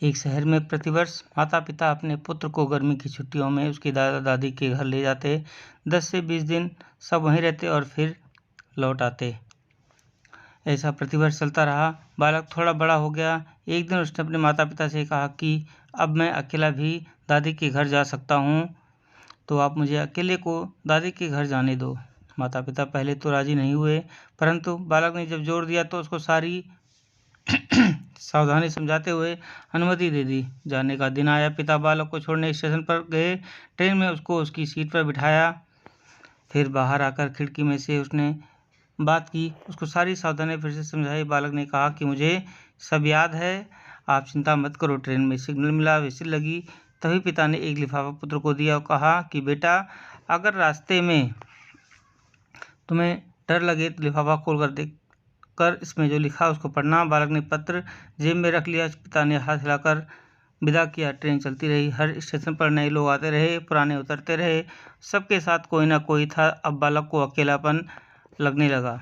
एक शहर में प्रतिवर्ष माता पिता अपने पुत्र को गर्मी की छुट्टियों में उसके दादा दादी के घर ले जाते। 10 से 20 दिन सब वहीं रहते और फिर लौट आते। ऐसा प्रतिवर्ष चलता रहा। बालक थोड़ा बड़ा हो गया। एक दिन उसने अपने माता पिता से कहा कि अब मैं अकेला भी दादी के घर जा सकता हूँ, तो आप मुझे अकेले को दादी के घर जाने दो। माता पिता पहले तो राजी नहीं हुए, परंतु बालक ने जब जोर दिया तो उसको सारी सावधानी समझाते हुए अनुमति दे दी। जाने का दिन आया। पिता बालक को छोड़ने स्टेशन पर गए। ट्रेन में उसको उसकी सीट पर बिठाया। फिर बाहर आकर खिड़की में से उसने बात की, उसको सारी सावधानी फिर से समझाई। बालक ने कहा कि मुझे सब याद है, आप चिंता मत करो। ट्रेन में सिग्नल मिला, विसिल लगी। तभी पिता ने एक लिफाफा पुत्र को दिया और कहा कि बेटा, अगर रास्ते में तुम्हें डर लगे तो लिफाफा खोल कर देख कर इसमें जो लिखा उसको पढ़ना। बालक ने पत्र जेब में रख लिया। पिता ने हाथ हिलाकर विदा किया। ट्रेन चलती रही। हर स्टेशन पर नए लोग आते रहे, पुराने उतरते रहे। सबके साथ कोई ना कोई था। अब बालक को अकेलापन लगने लगा।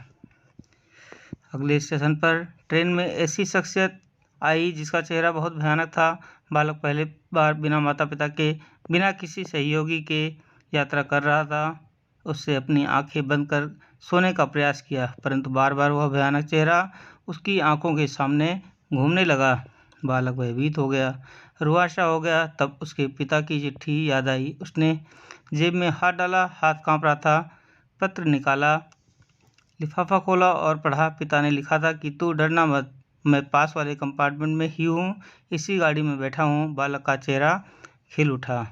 अगले स्टेशन पर ट्रेन में ऐसी शख्सियत आई जिसका चेहरा बहुत भयानक था। बालक पहले बार बिना माता पिता के, बिना किसी सहयोगी के यात्रा कर रहा था। उससे अपनी आंखें बंद कर सोने का प्रयास किया, परंतु बार बार वह भयानक चेहरा उसकी आंखों के सामने घूमने लगा। बालक भयभीत हो गया, रुआशा हो गया। तब उसके पिता की चिट्ठी याद आई। उसने जेब में हाथ डाला, हाथ कांप रहा था। पत्र निकाला, लिफाफा खोला और पढ़ा। पिता ने लिखा था कि तू डरना मत, मैं पास वाले कंपार्टमेंट में ही हूँ, इसी गाड़ी में बैठा हूँ। बालक का चेहरा खिल उठा।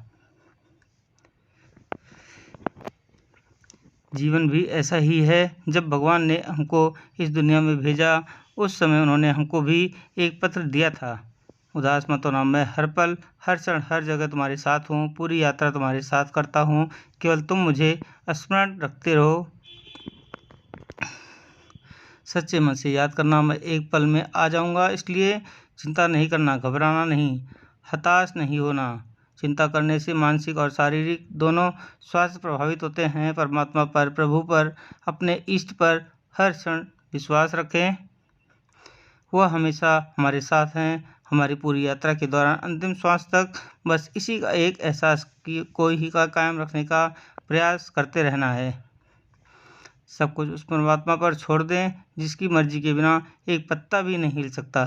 जीवन भी ऐसा ही है। जब भगवान ने हमको इस दुनिया में भेजा, उस समय उन्होंने हमको भी एक पत्र दिया था। उदास मत होना, मैं हर पल, हर क्षण, हर जगह तुम्हारे साथ हूँ। पूरी यात्रा तुम्हारे साथ करता हूँ। केवल तुम मुझे स्मरण रखते रहो। सच्चे मन से याद करना, मैं एक पल में आ जाऊँगा। इसलिए चिंता नहीं करना, घबराना नहीं, हताश नहीं होना। चिंता करने से मानसिक और शारीरिक दोनों स्वास्थ्य प्रभावित होते हैं। परमात्मा पर, प्रभु पर, अपने इष्ट पर हर क्षण विश्वास रखें। वह हमेशा हमारे साथ हैं, हमारी पूरी यात्रा के दौरान, अंतिम श्वास तक। बस इसी का एक एहसास कि कोई ही का कायम रखने का प्रयास करते रहना है। सब कुछ उस परमात्मा पर छोड़ दें जिसकी मर्जी के बिना एक पत्ता भी नहीं हिल सकता।